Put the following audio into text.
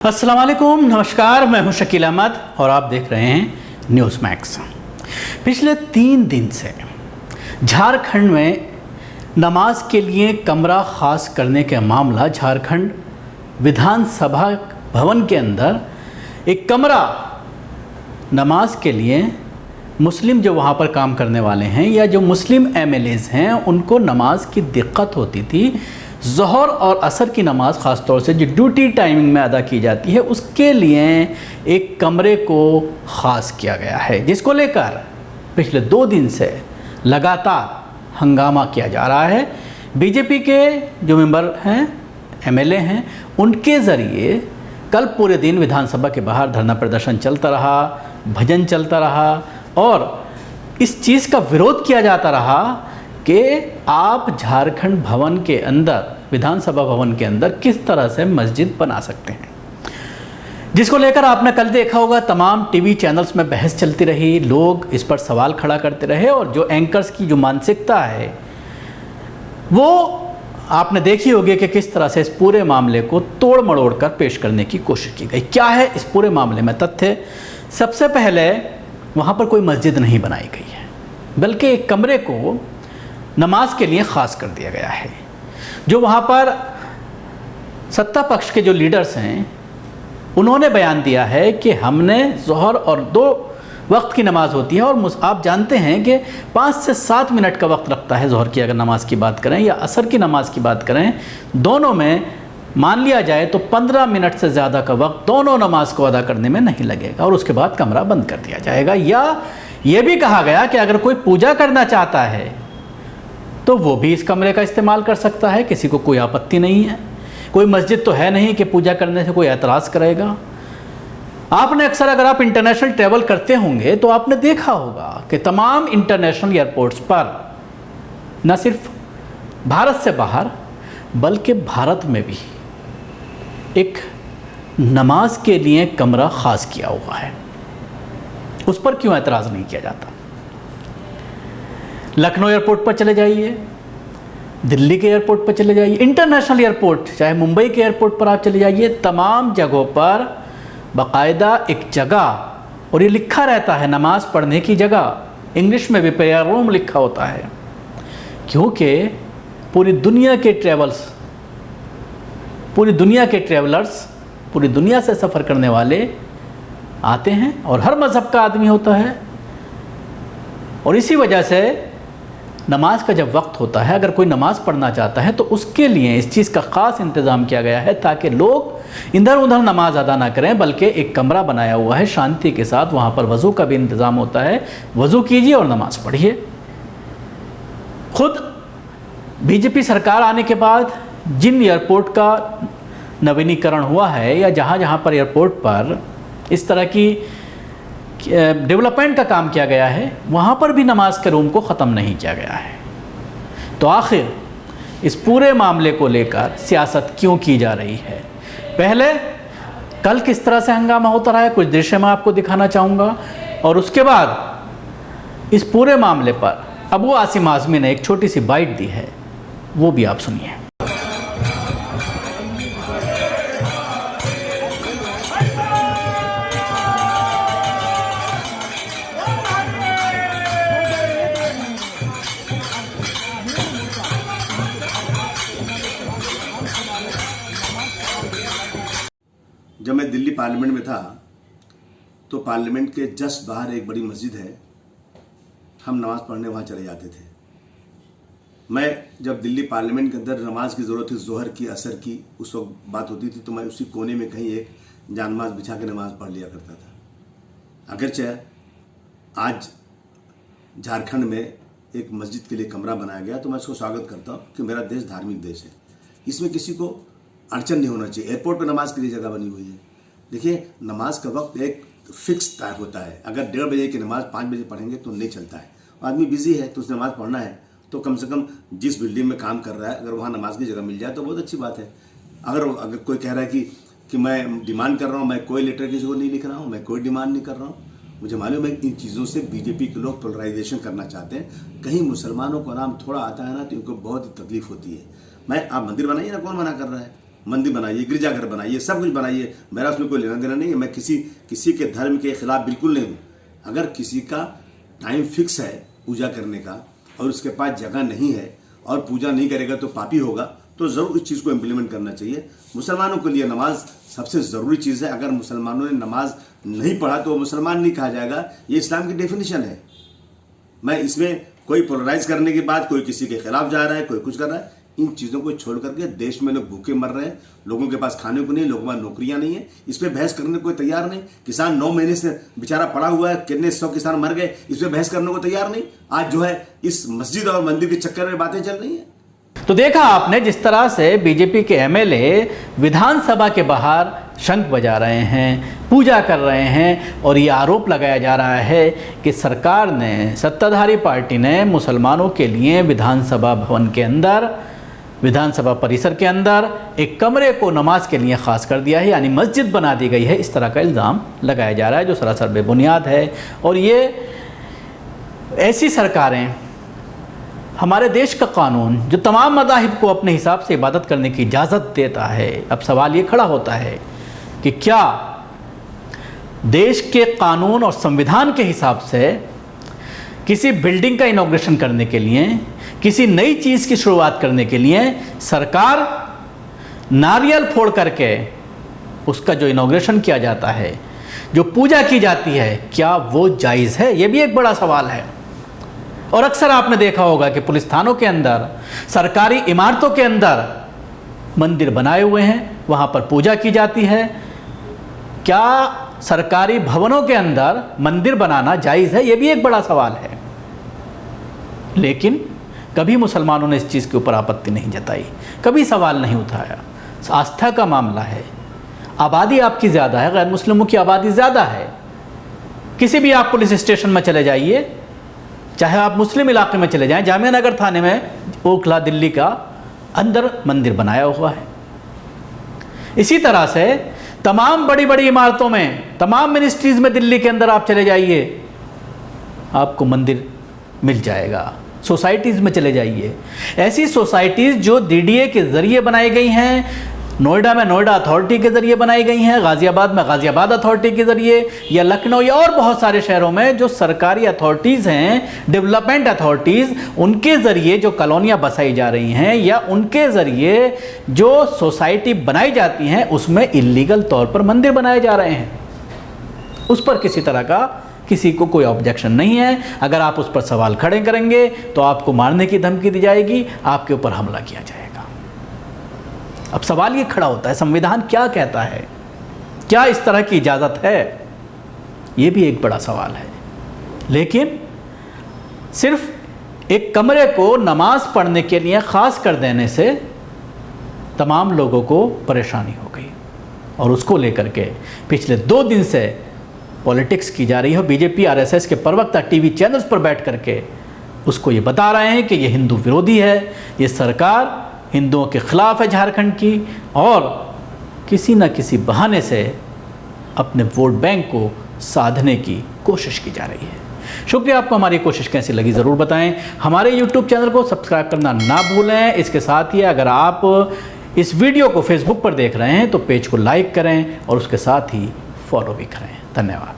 अस्सलाम वालेकुम, नमस्कार। मैं हूं शकील अहमद और आप देख रहे हैं न्यूज़ मैक्स। पिछले 3 दिन से झारखंड में नमाज के लिए कमरा ख़ास करने का मामला, झारखंड विधानसभा भवन के अंदर एक कमरा नमाज के लिए मुस्लिम जो वहाँ पर काम करने वाले हैं या जो मुस्लिम एमएलएज़ हैं उनको नमाज की दिक्कत होती थी। ज़ोहर और असर की नमाज़ ख़ास तौर से जो ड्यूटी टाइमिंग में अदा की जाती है उसके लिए एक कमरे को ख़ास किया गया है, जिसको लेकर पिछले 2 दिन से लगातार हंगामा किया जा रहा है। बीजेपी के जो मेंबर हैं, एमएलए हैं, उनके ज़रिए कल पूरे दिन विधानसभा के बाहर धरना प्रदर्शन चलता रहा, भजन चलता रहा और इस चीज़ का विरोध किया जाता रहा कि आप झारखंड भवन के अंदर, विधानसभा भवन के अंदर किस तरह से मस्जिद बना सकते हैं, जिसको लेकर आपने कल देखा होगा तमाम टीवी चैनल्स में बहस चलती रही, लोग इस पर सवाल खड़ा करते रहे और जो एंकर्स की जो मानसिकता है वो आपने देखी होगी कि किस तरह से इस पूरे मामले को तोड़ मड़ोड़ कर पेश करने की कोशिश की गई। क्या है इस पूरे मामले में तथ्य? सबसे पहले वहाँ पर कोई मस्जिद नहीं बनाई गई है, बल्कि एक कमरे को नमाज के लिए ख़ास कर दिया गया है। जो वहाँ पर सत्ता पक्ष के जो लीडर्स हैं उन्होंने बयान दिया है कि हमने ज़ोहर और 2 वक्त की नमाज़ होती है और आप जानते हैं कि 5 से 7 मिनट का वक्त लगता है ज़ोहर की अगर नमाज़ की बात करें या असर की नमाज़ की बात करें, दोनों में मान लिया जाए तो 15 मिनट से ज़्यादा का वक्त दोनों नमाज को अदा करने में नहीं लगेगा और उसके बाद कमरा बंद कर दिया जाएगा। या ये भी कहा गया कि अगर कोई पूजा करना चाहता है तो वो भी इस कमरे का इस्तेमाल कर सकता है, किसी को कोई आपत्ति नहीं है। कोई मस्जिद तो है नहीं कि पूजा करने से कोई एतराज़ करेगा। आपने अक्सर, अगर आप इंटरनेशनल ट्रैवल करते होंगे तो आपने देखा होगा कि तमाम इंटरनेशनल एयरपोर्ट्स पर न सिर्फ भारत से बाहर बल्कि भारत में भी एक नमाज के लिए कमरा ख़ास किया हुआ है। उस पर क्यों एतराज़ नहीं किया जाता? लखनऊ एयरपोर्ट पर चले जाइए, दिल्ली के एयरपोर्ट पर चले जाइए, इंटरनेशनल एयरपोर्ट चाहे मुंबई के एयरपोर्ट पर आप चले जाइए, तमाम जगहों पर बाकायदा एक जगह और ये लिखा रहता है नमाज पढ़ने की जगह, इंग्लिश में भी प्रेयर रूम लिखा होता है, क्योंकि पूरी दुनिया के ट्रैवलर्स पूरी दुनिया से सफ़र करने वाले आते हैं और हर मज़हब का आदमी होता है और इसी वजह से नमाज का जब वक्त होता है, अगर कोई नमाज़ पढ़ना चाहता है तो उसके लिए इस चीज़ का ख़ास इंतज़ाम किया गया है ताकि लोग इधर उधर नमाज अदा ना करें, बल्कि एक कमरा बनाया हुआ है शांति के साथ। वहाँ पर वज़ू का भी इंतज़ाम होता है, वज़ू कीजिए और नमाज़ पढ़िए। खुद बीजेपी सरकार आने के बाद जिन एयरपोर्ट का नवीनीकरण हुआ है या जहाँ पर एयरपोर्ट पर इस तरह की डेवलपमेंट का काम किया गया है, वहाँ पर भी नमाज के रूम को ख़त्म नहीं किया गया है। तो आखिर इस पूरे मामले को लेकर सियासत क्यों की जा रही है? पहले कल किस तरह से हंगामा होता रहा है, कुछ दृश्य मैं आपको दिखाना चाहूँगा और उसके बाद इस पूरे मामले पर अबू आसिम आज़मी ने एक छोटी सी बाइट दी है, वो भी आप सुनिए। जब मैं दिल्ली पार्लियामेंट में था तो पार्लियामेंट के जस्ट बाहर एक बड़ी मस्जिद है, हम नमाज़ पढ़ने वहाँ चले जाते थे। मैं जब दिल्ली पार्लियामेंट के अंदर नमाज की ज़रूरत थी, ज़ोहर की, असर की, उस वक्त बात होती थी, तो मैं उसी कोने में कहीं एक जानमाज़ बिछा के नमाज़ पढ़ लिया करता था। अगरचे आज झारखंड में एक मस्जिद के लिए कमरा बनाया गया तो मैं उसको स्वागत करता हूँ कि मेरा देश धार्मिक देश है, इसमें किसी को अड़चन नहीं होना चाहिए। एयरपोर्ट पर नमाज के लिए जगह बनी हुई है। देखिए, नमाज का वक्त एक फिक्स टाइम होता है। अगर 1:30 बजे की नमाज 5 बजे पढ़ेंगे तो नहीं चलता है। आदमी बिजी है तो उसे नमाज पढ़ना है तो कम से कम जिस बिल्डिंग में काम कर रहा है अगर वहाँ नमाज की जगह मिल जाए तो बहुत अच्छी बात है। अगर कोई कह रहा है कि मैं डिमांड कर रहा हूँ, मैं कोई लेटर किसी को नहीं लिख रहा हूँ, मैं कोई डिमांड नहीं कर रहा हूँ, मुझे मालूम है इन चीज़ों से बीजेपी के लोग पोलराइजेशन करना चाहते हैं। कहीं मुसलमानों का नाम थोड़ा आता है ना तो इनको बहुत तकलीफ होती है। आप मंदिर बनाइए ना, कौन मना कर रहा है? मंदिर बनाइए, गिरजाघर बनाइए, सब कुछ बनाइए, मेरा उसमें कोई लेना देना नहीं है। मैं किसी के धर्म के खिलाफ बिल्कुल नहीं हूँ। अगर किसी का टाइम फिक्स है पूजा करने का और उसके पास जगह नहीं है और पूजा नहीं करेगा तो पापी होगा, तो ज़रूर इस चीज़ को इम्प्लीमेंट करना चाहिए। मुसलमानों के लिए नमाज सबसे ज़रूरी चीज़ है। अगर मुसलमानों ने नमाज नहीं पढ़ा तो वो मुसलमान नहीं कहा जाएगा, ये इस्लाम की डेफिनेशन है। मैं इसमें कोई पोलराइज करने की बात, कोई किसी के खिलाफ जा रहा है, कोई कुछ कर रहा है, इन चीज़ों को छोड़ करके देश में लोग भूखे मर रहे हैं, लोगों के पास खाने को नहीं, लोगों के पास नौकरियां नहीं है, इस पर बहस करने को कोई तैयार नहीं। किसान 9 महीने से बेचारा पड़ा हुआ है, कितने 100 किसान मर गए, इस पर बहस करने को तैयार नहीं। आज जो है इस मस्जिद और मंदिर के चक्कर में बातें चल रही हैं। तो देखा आपने जिस तरह से बीजेपी के एमएलए विधानसभा के बाहर शंख बजा रहे हैं, पूजा कर रहे हैं और ये आरोप लगाया जा रहा है कि सरकार ने, सत्ताधारी पार्टी ने मुसलमानों के लिए विधानसभा भवन के अंदर, विधानसभा परिसर के अंदर एक कमरे को नमाज के लिए ख़ास कर दिया है, यानी मस्जिद बना दी गई है। इस तरह का इल्ज़ाम लगाया जा रहा है जो सरासर बेबुनियाद है। और ये ऐसी सरकारें, हमारे देश का कानून जो तमाम मज़ाहिब को अपने हिसाब से इबादत करने की इजाज़त देता है, अब सवाल ये खड़ा होता है कि क्या देश के कानून और संविधान के हिसाब से किसी बिल्डिंग का इनॉग्रेशन करने के लिए, किसी नई चीज़ की शुरुआत करने के लिए सरकार नारियल फोड़ करके उसका जो इनॉग्रेशन किया जाता है, जो पूजा की जाती है, क्या वो जायज़ है? ये भी एक बड़ा सवाल है। और अक्सर आपने देखा होगा कि पुलिस थानों के अंदर, सरकारी इमारतों के अंदर मंदिर बनाए हुए हैं, वहाँ पर पूजा की जाती है। क्या सरकारी भवनों के अंदर मंदिर बनाना जायज़ है? ये भी एक बड़ा सवाल है। लेकिन कभी मुसलमानों ने इस चीज़ के ऊपर आपत्ति नहीं जताई, कभी सवाल नहीं उठाया। आस्था का मामला है, आबादी आपकी ज़्यादा है, गैर मुस्लिमों की आबादी ज़्यादा है। किसी भी आप पुलिस स्टेशन में चले जाइए, चाहे आप मुस्लिम इलाके में चले जाएं, जामिया नगर थाने में, ओखला दिल्ली का, अंदर मंदिर बनाया हुआ है। इसी तरह से तमाम बड़ी बड़ी इमारतों में, तमाम मिनिस्ट्रीज़ में दिल्ली के अंदर आप चले जाइए, आपको मंदिर मिल जाएगा। सोसाइटीज़ में चले जाइए, ऐसी सोसाइटीज़ जो डीडीए के ज़रिए बनाई गई हैं, नोएडा में नोएडा अथॉरिटी के ज़रिए बनाई गई हैं, गाज़ियाबाद में गाज़ियाबाद अथॉरिटी के ज़रिए, या लखनऊ या और बहुत सारे शहरों में जो सरकारी अथॉरिटीज़ हैं, डेवलपमेंट अथॉरिटीज़, उनके ज़रिए जो कॉलोनियाँ बसाई जा रही हैं या उनके ज़रिए जो सोसाइटी बनाई जाती हैं, उसमें इल्लीगल तौर पर मंदिर बनाए जा रहे हैं। उस पर किसी तरह का किसी को कोई ऑब्जेक्शन नहीं है। अगर आप उस पर सवाल खड़े करेंगे तो आपको मारने की धमकी दी जाएगी, आपके ऊपर हमला किया जाएगा। अब सवाल ये खड़ा होता है, संविधान क्या कहता है? क्या इस तरह की इजाज़त है? ये भी एक बड़ा सवाल है। लेकिन सिर्फ एक कमरे को नमाज पढ़ने के लिए ख़ास कर देने से तमाम लोगों को परेशानी हो गई और उसको लेकर के पिछले 2 दिन से पॉलिटिक्स की जा रही है। बीजेपी आरएसएस के प्रवक्ता टीवी चैनल्स पर बैठ करके उसको ये बता रहे हैं कि ये हिंदू विरोधी है, ये सरकार हिंदुओं के ख़िलाफ़ है झारखंड की, और किसी न किसी बहाने से अपने वोट बैंक को साधने की कोशिश की जा रही है। शुक्रिया। आपको हमारी कोशिश कैसी लगी ज़रूर बताएं। हमारे YouTube चैनल को सब्सक्राइब करना ना भूलें। इसके साथ ही अगर आप इस वीडियो को फेसबुक पर देख रहे हैं तो पेज को लाइक करें और उसके साथ ही फॉलो भी करें। धन्यवाद।